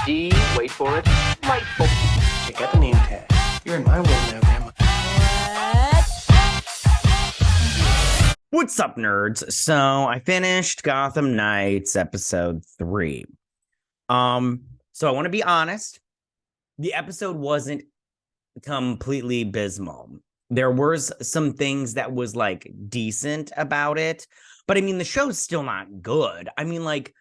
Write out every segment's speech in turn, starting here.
D, wait for it, delightful. Check out the name tag. You're in my world now, Grandma. What's up, nerds? So I finished Gotham Knights episode 3. So I want to be honest, the episode wasn't completely abysmal. There was some things that was like decent about it, but I mean the show's still not good. I mean, like,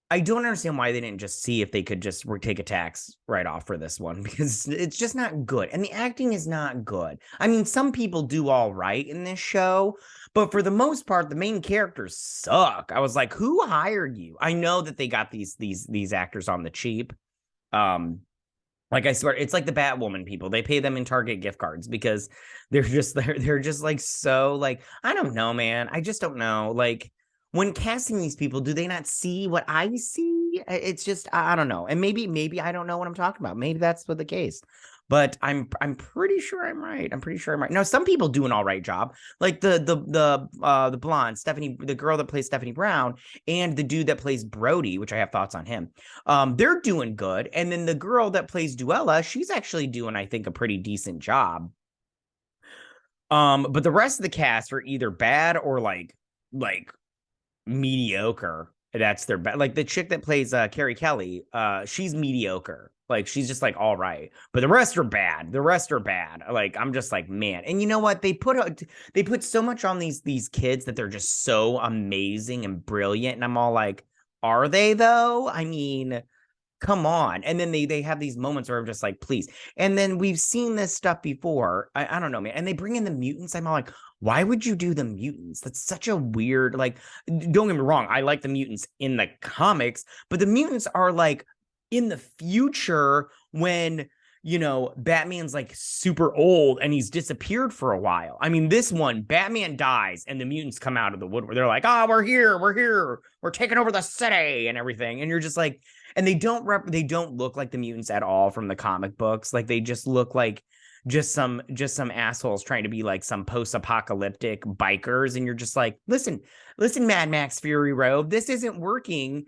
I don't understand why they didn't just see if they could just take a tax write-off for this one, because it's just not good. And the acting is not good. I mean, some people do all right in this show, but for the most part, the main characters suck. I was like, who hired you? I know that they got these actors on the cheap. Like, I swear, it's like the Batwoman people. They pay them in Target gift cards because they're just like, so like, I don't know, man. I just don't know. Like, when casting these people, do they not see what I see? It's just, I don't know. And maybe I don't know what I'm talking about. Maybe that's what the case. But I'm pretty sure I'm right. I'm pretty sure I'm right. Now, some people do an all right job, like the blonde Stephanie, the girl that plays Stephanie Brown, and the dude that plays Brody, which I have thoughts on him. They're doing good, and then the girl that plays Duella, she's actually doing, I think, a pretty decent job. But the rest of the cast are either bad or like mediocre. That's their best. Like the chick that plays Carrie Kelly, she's mediocre. Like she's just like all right, but the rest are bad. The rest are bad. Like I'm just like, man. And you know what? They put so much on these kids that they're just so amazing and brilliant. And I'm all like, are they though? I mean, come on. And then they have these moments where I'm just like, please. And then we've seen this stuff before. I don't know, man. And they bring in the mutants. I'm all like, why would you do the mutants? That's such a weird, like, don't get me wrong. I like the mutants in the comics, but the mutants are like in the future when, you know, Batman's like super old and he's disappeared for a while. I mean, this one, Batman dies and the mutants come out of the woodwork. They're like, oh, we're here. We're taking over the city and everything. And you're just like, and they don't look like the mutants at all from the comic books. Like they just look like just some assholes trying to be like some post-apocalyptic bikers. And you're just like, listen, Mad Max Fury Road, this isn't working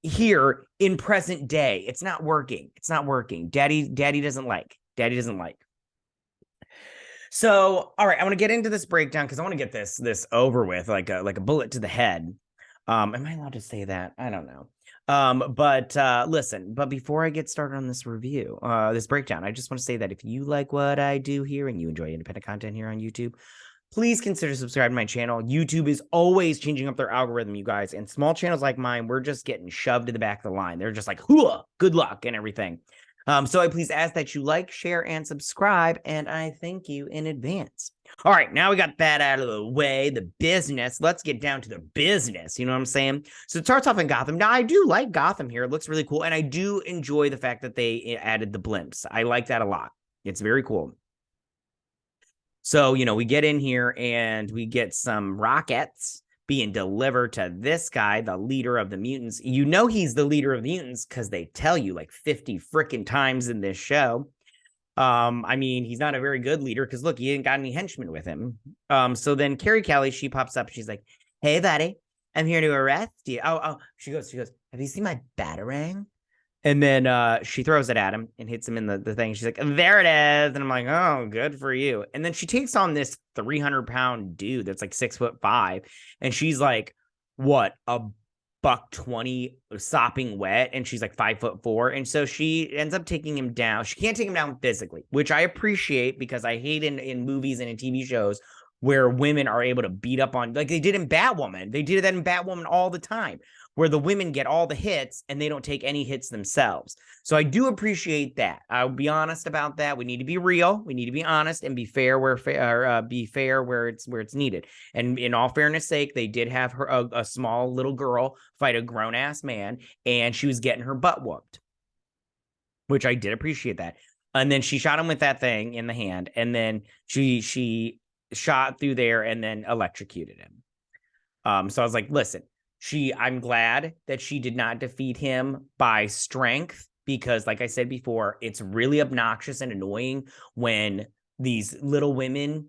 here in present day. It's not working. Daddy doesn't like. So, all right, I want to get into this breakdown because I want to get this over with, like a bullet to the head. Am I allowed to say that? I don't know. But listen, but before I get started on this review, this breakdown, I just want to say that if you like what I do here and you enjoy independent content here on YouTube, please consider subscribing to my channel. YouTube is always changing up their algorithm, you guys, and small channels like mine, we're just getting shoved to the back of the line. They're just like, hooah, good luck and everything. So I please ask that you like, share, and subscribe, and I thank you in advance. All right, now we got that out of the way, the business. Let's get down to the business, you know what I'm saying? So it starts off in Gotham. Now, I do like Gotham here. It looks really cool, and I do enjoy the fact that they added the blimps. I like that a lot. It's very cool. So, you know, we get in here, and we get some rockets being delivered to this guy, the leader of the mutants. You know he's the leader of the mutants because they tell you like 50 freaking times in this show. I mean, he's not a very good leader because look, he ain't got any henchmen with him. So then Carrie Kelly, she pops up. She's like, "Hey, buddy, I'm here to arrest you." Oh, she goes, "Have you seen my batarang?" And then she throws it at him and hits him in the thing. She's like, "There it is." And I'm like, "Oh, good for you." And then she takes on this 300-pound dude that's like 6'5", and she's like, what, a $120 sopping wet, and she's like 5'4", and so she ends up taking him down. She can't take him down physically, which I appreciate because I hate in movies and in TV shows where women are able to beat up on, like they did in Batwoman. They did that in Batwoman all the time, where the women get all the hits and they don't take any hits themselves. So I do appreciate that. I'll be honest about that. We need to be real. We need to be honest and be fair where it's needed. And in all fairness sake, they did have her a small little girl fight a grown ass man, and she was getting her butt whooped, which I did appreciate that. And then she shot him with that thing in the hand, and then she shot through there and then electrocuted him. So I was like, listen. I'm glad that she did not defeat him by strength because, like I said before, it's really obnoxious and annoying when these little women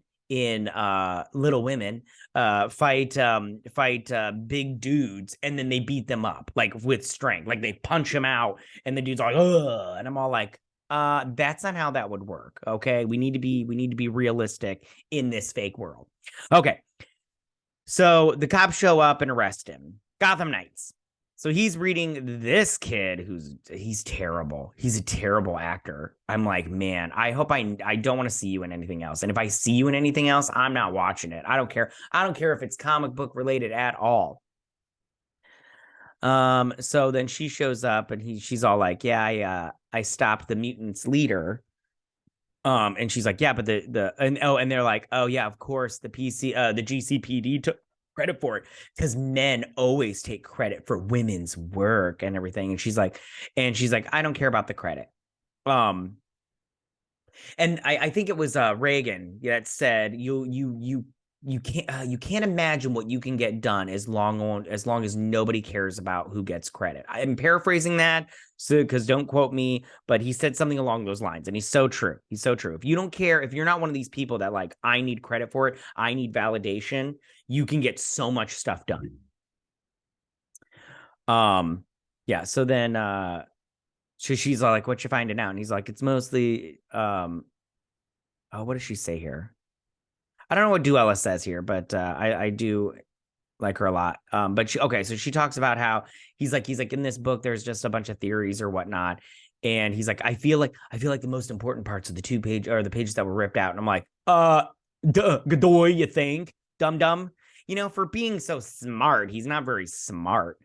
big dudes, and then they beat them up like with strength, like they punch them out, and the dude's like, ugh, and I'm all like, that's not how that would work. Okay, we need to be realistic in this fake world. Okay, so the cops show up and arrest him. Gotham Knights. So he's reading this kid he's terrible. He's a terrible actor. I'm like, man, I hope I don't want to see you in anything else. And if I see you in anything else, I'm not watching it. I don't care. I don't care if it's comic book related at all. So then she shows up and she's all like, yeah, I stopped the mutants leader. And she's like, yeah, but and they're like, oh yeah, of course the GCPD took credit for it because men always take credit for women's work and everything. And she's like, I don't care about the credit. And I think it was Reagan that said you can't imagine what you can get done as long as nobody cares about who gets credit. I'm paraphrasing that, so because don't quote me, but he said something along those lines, and he's so true. He's so true. If you don't care, if you're not one of these people that like, I need credit for it, I need validation, you can get so much stuff done. Yeah. So then she's like, what you finding out? And he's like, it's mostly oh, what does she say here? I don't know what Duella says here, but I do like her a lot. But so she talks about how he's like in this book, there's just a bunch of theories or whatnot. And he's like, I feel like the most important parts of the the pages that were ripped out. And I'm like, Godoy, you think? Dum. For being so smart, he's not very smart.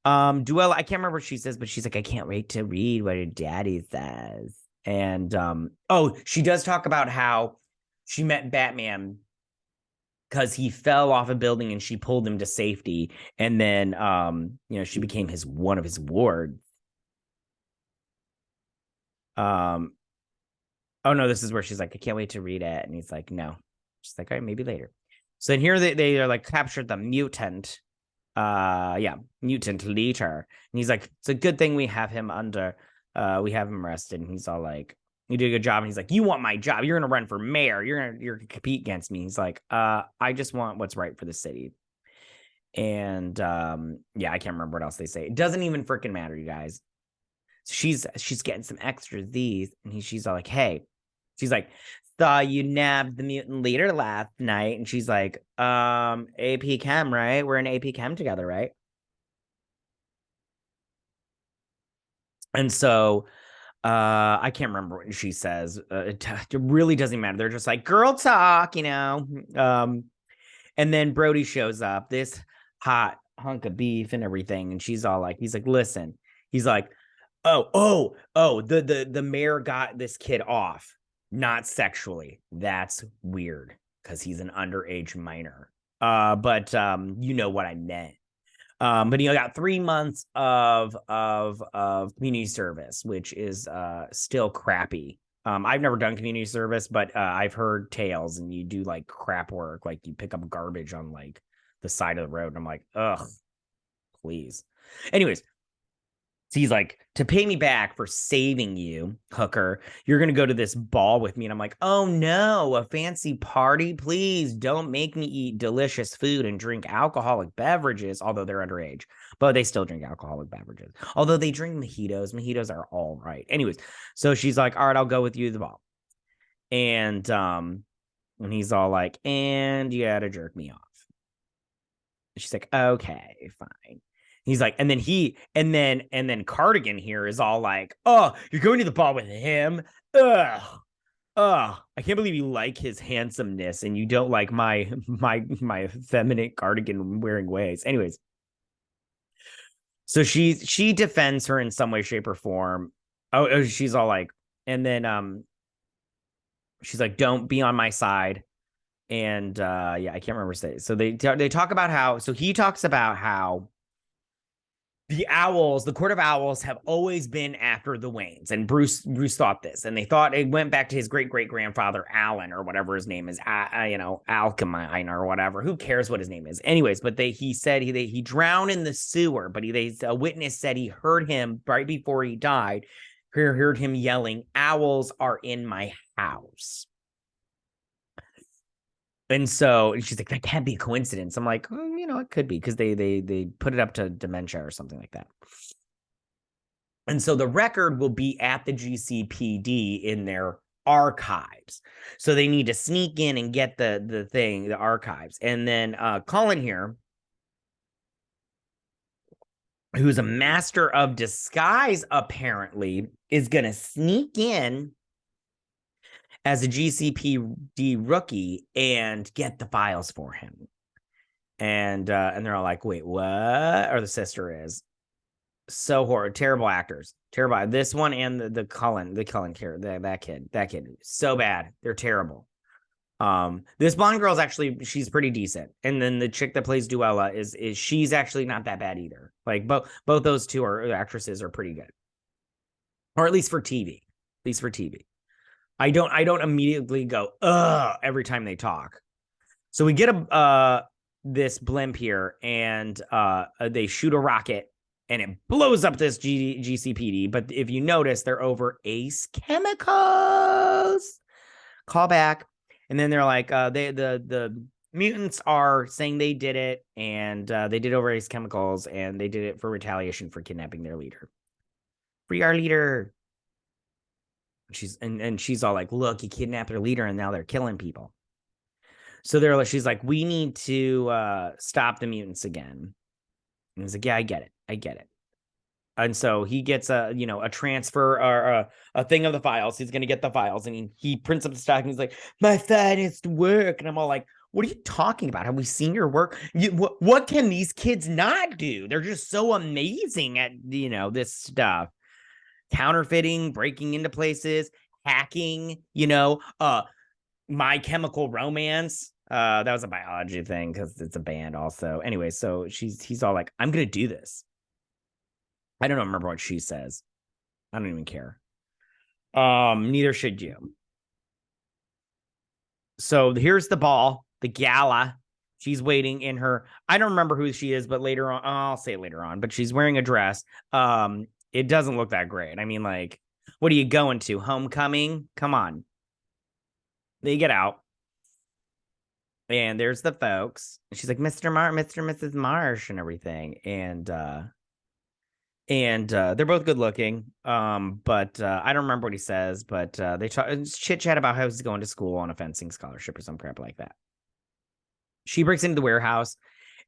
Duella, I can't remember what she says, but she's like, I can't wait to read what her daddy says. And she does talk about how she met Batman because he fell off a building and she pulled him to safety. And then, she became one of his wards. Oh no, this is where she's like, I can't wait to read it. And he's like, no. She's like, all right, maybe later. So then here they are like captured the mutant. Mutant leader. And he's like, it's a good thing we have him arrested. And he's all like, you did a good job. And he's like, you want my job? You're gonna run for mayor. You're gonna compete against me. He's like, I just want what's right for the city. And I can't remember what else they say. It doesn't even freaking matter, you guys. So she's getting some extra Z's, and she's all like, hey, she's like, saw you nabbed the mutant leader last night. And she's like, AP Chem, right? We're in AP Chem together, right? And so I can't remember what she says. It really doesn't matter. They're just like girl talk, and then Brody shows up, this hot hunk of beef and everything, and he's like, listen, he's like, the mayor got this kid off, not sexually. That's weird because he's an underage minor. But you know what I meant. But he got 3 months of community service, which is still crappy. I've never done community service, but I've heard tales, and you do like crap work, like you pick up garbage on like the side of the road. And I'm like, ugh, please. Anyways, so he's like, to pay me back for saving you, hooker, you're going to go to this ball with me. And I'm like, oh no, a fancy party? Please don't make me eat delicious food and drink alcoholic beverages, although they're underage, but they still drink alcoholic beverages. Although they drink mojitos. Mojitos are all right. Anyways, so she's like, all right, I'll go with you to the ball. And he's all like, and you got to jerk me off. She's like, okay, fine. He's like, and then Cardigan here is all like, oh, you're going to the ball with him? Ugh. I can't believe you like his handsomeness and you don't like my effeminate cardigan wearing ways. Anyways. So she defends her in some way, shape, or form. Oh, she's all like, and then she's like, don't be on my side. And I can't remember say. So they talk about how, so he talks about how the Owls, the Court of Owls, have always been after the Waynes, and Bruce thought this, and they thought it went back to his great-great-grandfather Alan, or whatever his name is, Alchemine or whatever. Who cares what his name is? Anyways, but he said he drowned in the sewer, but a witness said he heard him right before he died. Heard him yelling, "Owls are in my house." And so and she's like, that can't be a coincidence. I'm like, you know, it could be because they put it up to dementia or something like that. And so the record will be at the GCPD in their archives. So they need to sneak in and get the archives. And then Colin here, who's a master of disguise, apparently, is gonna sneak in as a GCPD rookie and get the files for him. And they're all like, wait, what? Or the sister is. So horrible, terrible actors. Terrible. This one and the Cullen character, that kid. So bad. They're terrible. This blonde girl's actually, she's pretty decent. And then the chick that plays Duella is she's actually not that bad either. Like both those two actresses are pretty good. Or at least for TV. At least for TV. I don't immediately go every time they talk. So we get this blimp here, and they shoot a rocket, and it blows up this GCPD. But if you notice, they're over Ace Chemicals. Call back, and then they're like, the mutants are saying they did it, and they did over Ace Chemicals, and they did it for retaliation for kidnapping their leader. Free our leader. She's all like, look, you kidnapped their leader, and now they're killing people. So she's like, we need to stop the mutants again. And he's like, yeah, I get it. And so he gets a transfer or a thing of the files. He's gonna get the files, and he prints up the stock, and he's like, my finest work. And I'm all like, what are you talking about? Have we seen your work? What can these kids not do? They're just so amazing at this stuff. Counterfeiting, breaking into places, hacking, My Chemical Romance. That was a biology thing because it's a band also. Anyway, so he's all like, I'm gonna do this. I don't remember what she says. I don't even care. Neither should you. So here's the ball, the gala. She's waiting in her, I don't remember who she is, but later on, I'll say it later on, but she's wearing a dress. It doesn't look that great. I mean, like, what are you going to? Homecoming? Come on. They get out. And there's the folks. And she's like, Mr. and Mrs. Marsh and everything. And they're both good looking. But I don't remember what he says, but they chit chat about how he's going to school on a fencing scholarship or some crap like that. She breaks into the warehouse,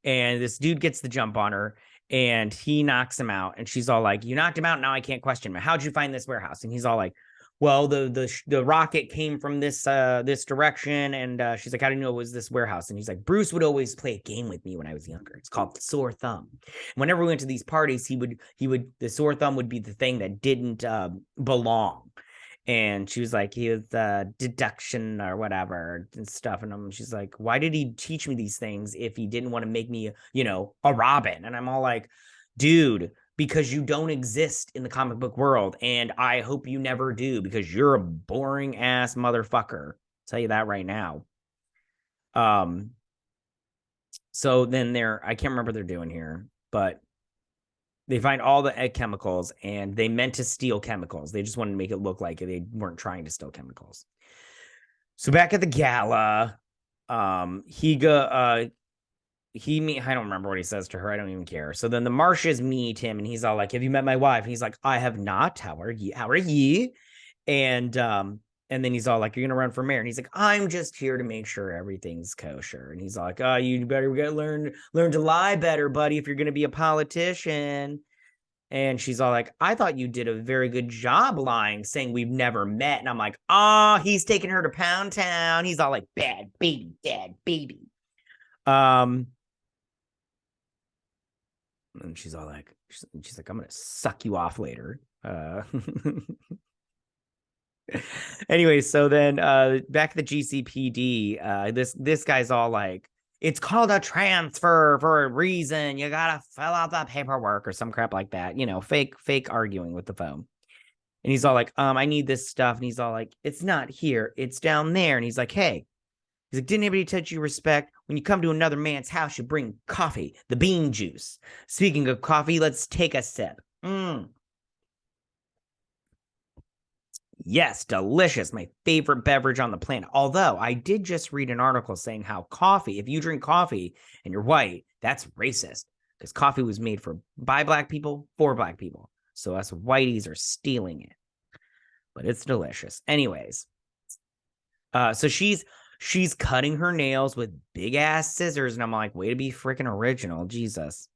and this dude gets the jump on her, and he knocks him out. And she's all like, you knocked him out. Now I can't question him. How'd you find this warehouse? And he's all like, well, the rocket came from this direction. And she's like, how do you know it was this warehouse? And he's like, Bruce would always play a game with me when I was younger. It's called the sore thumb. Whenever we went to these parties, the sore thumb would be the thing that didn't belong. And she was like, he was deduction or whatever and stuff. And she's like, why did he teach me these things if he didn't want to make me, a Robin? And I'm all like, dude, because you don't exist in the comic book world. And I hope you never do, because you're a boring ass motherfucker. I'll tell you that right now. So then I can't remember what they're doing here, but they find all the egg chemicals, and they meant to steal chemicals. They just wanted to make it look like they weren't trying to steal chemicals. So back at the gala, I don't remember what he says to her. I don't even care. So then the Marshes meet him, and he's all like, have you met my wife? And he's like, I have not. How are you? And then he's all like, you're going to run for mayor. And he's like, I'm just here to make sure everything's kosher. And he's like, oh, you better learn to lie better, buddy, if you're going to be a politician. And she's all like, I thought you did a very good job lying, saying we've never met. And I'm like, oh, he's taking her to Pound Town. He's all like, bad baby, dad baby. And she's all like, I'm going to suck you off later. Anyway, so then back at the GCPD, this guy's all like, it's called a transfer for a reason. You gotta fill out that paperwork or some crap like that. Fake arguing with the phone. And he's all like, I need this stuff. And he's all like, it's not here, it's down there. And he's like, hey. He's like, didn't anybody teach you respect? When you come to another man's house, you bring coffee, the bean juice. Speaking of coffee, let's take a sip. Yes, delicious. My favorite beverage on the planet. Although I did just read an article saying how coffee, if you drink coffee and you're white, that's racist because coffee was made by black people for black people. So us whiteys are stealing it, but it's delicious. Anyways, so she's cutting her nails with big ass scissors, and I'm like, way to be freaking original, Jesus.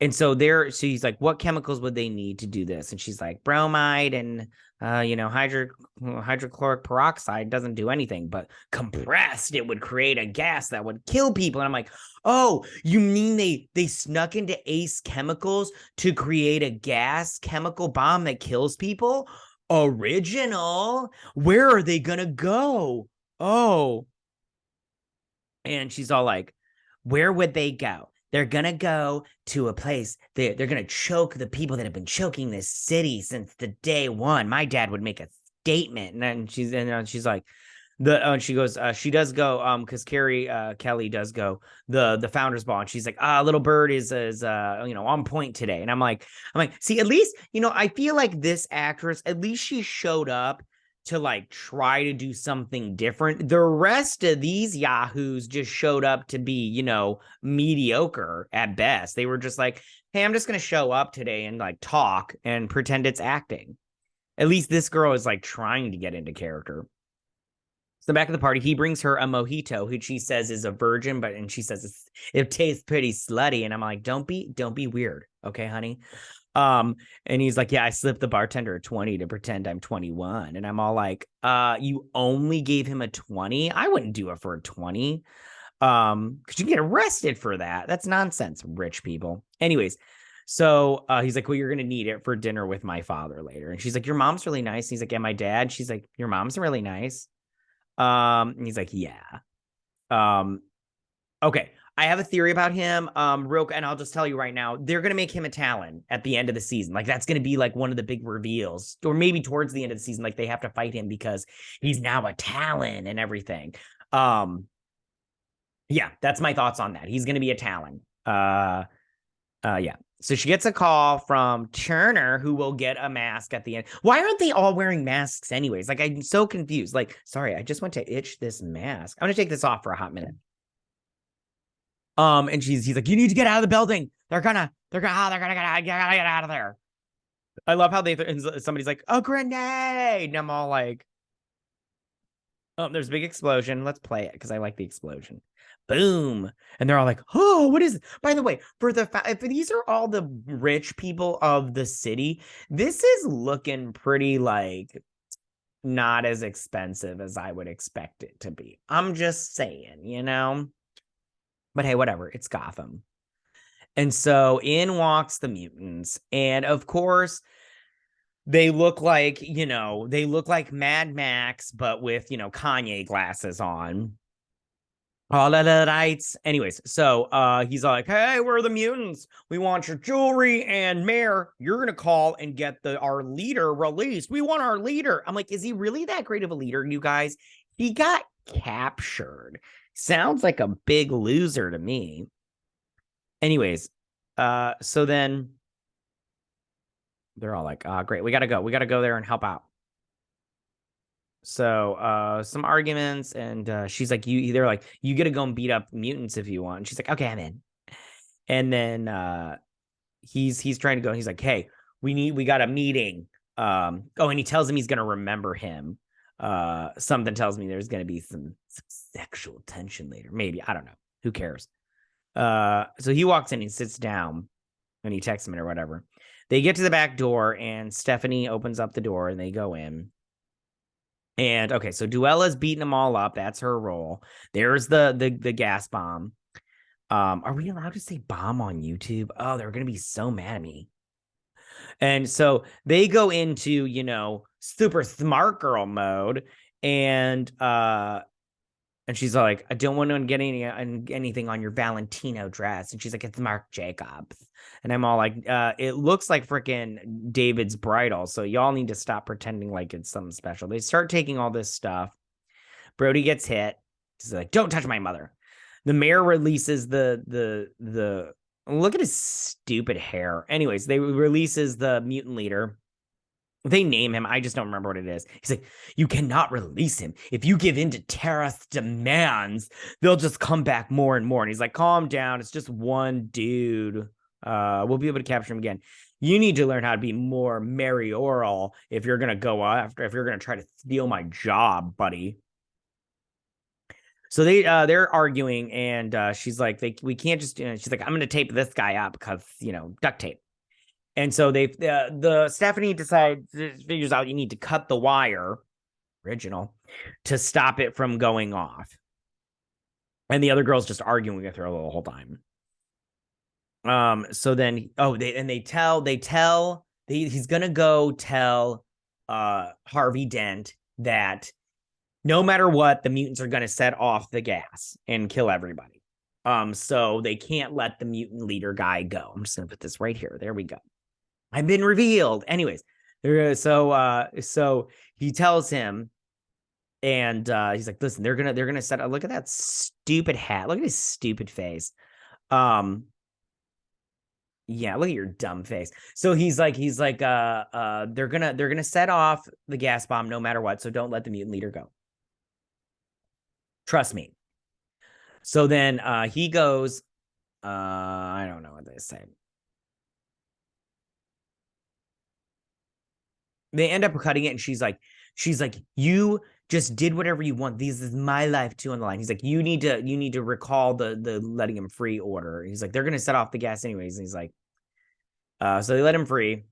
And so she's like, what chemicals would they need to do this? And she's like, bromide and hydrochloric peroxide doesn't do anything, but compressed, it would create a gas that would kill people. And I'm like, oh, you mean they snuck into Ace Chemicals to create a gas chemical bomb that kills people? Original. Where are they gonna go? Oh. And she's all like, where would they go? They're going to go to a place. They're going to choke the people that have been choking this city since the day one. My dad would make a statement. And then she's like, she goes, she does go, because Kelly does go the founders ball, and she's like, little bird is on point today. And I'm like, see, at least, I feel like this actress, at least she showed up to like try to do something different. The rest of these yahoos just showed up to be, mediocre at best. They were just like, hey, I'm just going to show up today and like talk and pretend it's acting. At least this girl is like trying to get into character. So back at the party, he brings her a mojito, which she says is a virgin, and she says it tastes pretty slutty. And I'm like, don't be weird. Okay, honey. And he's like, yeah, I slipped the bartender a 20 to pretend I'm 21. And I'm all like, you only gave him a 20? I wouldn't do it for a 20. Because you can get arrested for that. That's nonsense, rich people. Anyways, so he's like, well, you're gonna need it for dinner with my father later. And she's like, your mom's really nice. And he's like, yeah, my dad. She's like, your mom's really nice. And he's like, yeah. Okay. I have a theory about him, and I'll just tell you right now, they're going to make him a Talon at the end of the season. Like, that's going to be like one of the big reveals, or maybe towards the end of the season, like they have to fight him because he's now a Talon and everything. Yeah, that's my thoughts on that. He's going to be a Talon. Yeah. So she gets a call from Turner, who will get a mask at the end. Why aren't they all wearing masks anyways? Like, I'm so confused. Like, sorry, I just want to itch this mask. I'm going to take this off for a hot minute. And he's like, you need to get out of the building. They're gonna get out of there. I love how somebody's like, a grenade. And I'm all like, oh, there's a big explosion. Let's play it because I like the explosion. Boom. And they're all like, oh, what is it? By the way, if these are all the rich people of the city, this is looking pretty like not as expensive as I would expect it to be. I'm just saying. But hey, whatever. It's Gotham. And so in walks the mutants. And of course, they look like Mad Max, but with, Kanye glasses on. All of the lights. Anyways, so he's like, hey, we're the mutants. We want your jewelry, and Mayor, you're gonna call and get our leader released. We want our leader. I'm like, is he really that great of a leader, you guys? He got captured. Sounds like a big loser to me. Anyways, so then they're all like, great, we gotta go there and help out. So some arguments, and she's like, they're like, you get to go and beat up mutants if you want. And she's like, okay, I'm in. And then he's trying to go, and he's like, hey, we got a meeting. And he tells him he's gonna remember him. Something tells me there's gonna be some sexual tension later. Maybe, I don't know. Who cares? So he walks in, he sits down, and he texts him or whatever. They get to the back door, and Stephanie opens up the door, and they go in. And okay, so Duella's beating them all up. That's her role. There's the gas bomb. Are we allowed to say bomb on YouTube? Oh, they're gonna be so mad at me. And so they go into, super smart girl mode, and she's like, I don't want to get anything on your Valentino dress. And she's like, it's Marc Jacobs. And I'm all like, it looks like freaking David's bridal. So y'all need to stop pretending like it's something special. They start taking all this stuff. Brody gets hit. He's like, don't touch my mother. The mayor releases the look at his stupid hair. Anyways, they releases the mutant leader. They name him. I just don't remember what it is. He's like, you cannot release him. If you give in to Terra's demands, they'll just come back more and more. And he's like, calm down. It's just one dude. We'll be able to capture him again. You need to learn how to be more mayoral if you're gonna if you're gonna try to steal my job, buddy. So they're arguing, and she's like, we can't just. She's like, I'm gonna tape this guy up because duct tape. And so the Stephanie figures out you need to cut the wire, original, to stop it from going off. And the other girl's just arguing with her the whole time. So then, he's gonna go tell Harvey Dent that no matter what, the mutants are gonna set off the gas and kill everybody. So they can't let the mutant leader guy go. I'm just gonna put this right here. There we go. I've been revealed. Anyways, so he tells him, and he's like, listen, they're gonna set. Look at that stupid hat. Look at his stupid face. Yeah, look at your dumb face. So he's like, they're gonna set off the gas bomb no matter what. So don't let the mutant leader go. Trust me. So then he goes. I don't know what they say. They end up cutting it, and she's like, you just did whatever you want. This is my life too on the line. He's like, you need to recall the letting him free order. He's like, they're gonna set off the gas anyways. And he's like, so they let him free.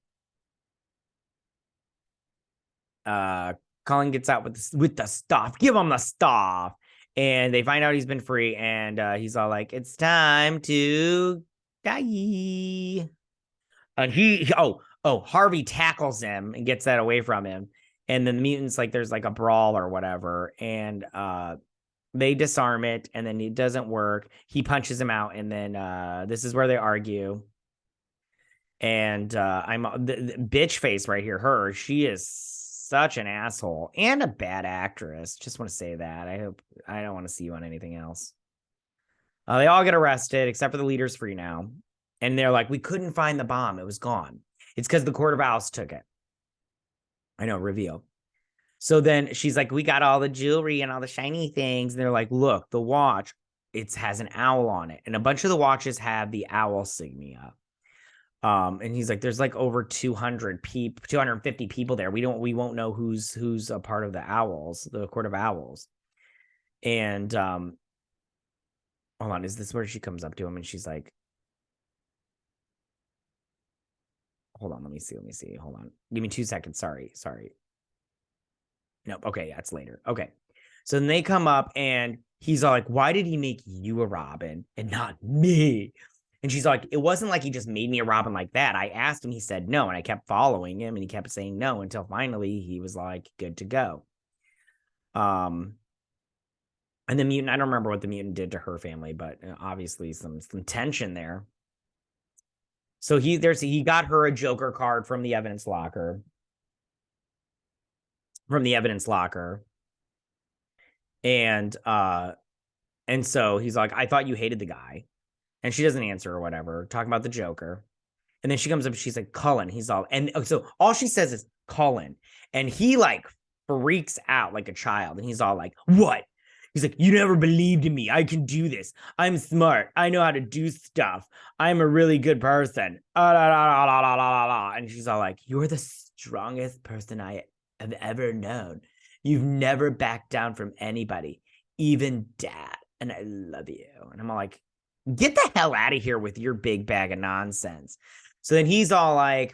Colin gets out with the stuff. Give him the stuff. And they find out he's been free, and he's all like, it's time to die. And Harvey tackles him and gets that away from him. And then the mutants, like, there's like a brawl or whatever. And they disarm it, and then it doesn't work. He punches him out, and then this is where they argue. And I'm the bitch face right here. She is such an asshole and a bad actress. Just want to say that. I don't want to see you on anything else. They all get arrested except for the leader's free now. And they're like, we couldn't find the bomb. It was gone. It's because the Court of Owls took it. I know, reveal. So then she's like, we got all the jewelry and all the shiny things. And they're like, look, the watch, it has an owl on it. And a bunch of the watches have the owl signia. And he's like, there's like over 250 people there. We won't know who's a part of the Owls, the Court of Owls. And hold on, is this where she comes up to him and she's like, hold on, let me see. Hold on. Give me 2 seconds. Sorry. Nope. Okay, yeah, it's later. Okay. So then they come up and he's all like, why did he make you a Robin and not me? And she's like, it wasn't like he just made me a Robin like that. I asked him, he said no, and I kept following him, and he kept saying no until finally he was like, good to go. And the mutant, I don't remember what the mutant did to her family, but obviously some tension there. So he got her a Joker card from the evidence locker. And so he's like, I thought you hated the guy. And she doesn't answer or whatever, talking about the Joker. And then she comes up and she's like, Cullen. He's all, and so all she says is Cullen. And he like freaks out like a child. And he's all like, what? He's like, you never believed in me. I can do this. I'm smart. I know how to do stuff. I'm a really good person. And she's all like, you're the strongest person I have ever known. You've never backed down from anybody, even Dad. And I love you. And I'm all like, get the hell out of here with your big bag of nonsense. So then he's all like,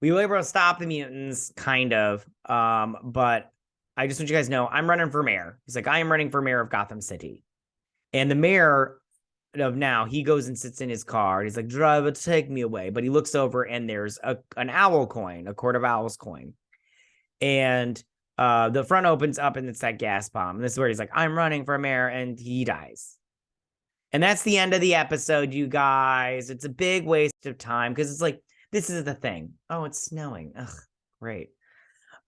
we were able to stop the mutants, kind of. But I just want you guys to know, I'm running for mayor. He's like, I am running for mayor of Gotham City. And the mayor of now, he goes and sits in his car. And he's like, driver, take me away. But he looks over and there's an owl coin, a Court of Owls coin. And the front opens up and it's that gas bomb. And this is where he's like, I'm running for mayor, and he dies. And that's the end of the episode, you guys. It's a big waste of time because it's like, this is the thing. Oh, it's snowing. Ugh, great.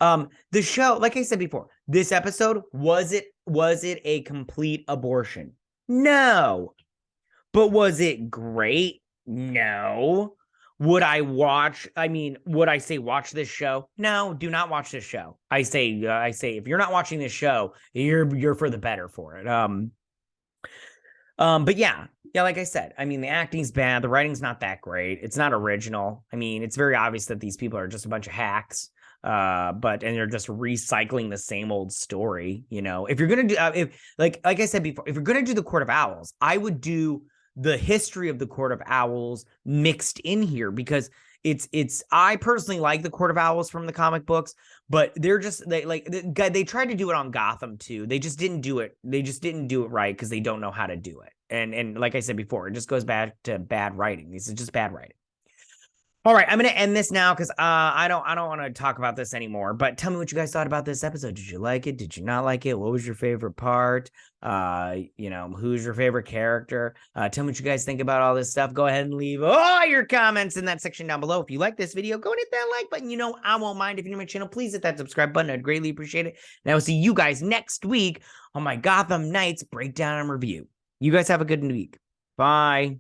The show, like I said before, this episode, was it a complete abortion? No. But was it great? No. Would I watch? I mean, would I say watch this show? No, do not watch this show. I say if you're not watching this show, you're for the better for it. But yeah, like I said, I mean, the acting's bad, the writing's not that great. It's not original. I mean, it's very obvious that these people are just a bunch of hacks. And they're just recycling the same old story. You know, if you're gonna do, if like I said before, if you're gonna do the Court of Owls, I would do the history of the Court of Owls mixed in here because it's I personally like the Court of Owls from the comic books, but they tried to do it on Gotham too. They just didn't do it. They just didn't do it right because they don't know how to do it. And like I said before, it just goes back to bad writing. This is just bad writing. All right, I'm gonna end this now because I don't want to talk about this anymore. But tell me what you guys thought about this episode. Did you like it? Did you not like it? What was your favorite part? Who's your favorite character? Tell me what you guys think about all this stuff. Go ahead and leave all your comments in that section down below. If you like this video, go and hit that like button. You know I won't mind. If you're new to my channel, please hit that subscribe button. I'd greatly appreciate it. And I will see you guys next week on my Gotham Knights breakdown and review. You guys have a good week. Bye.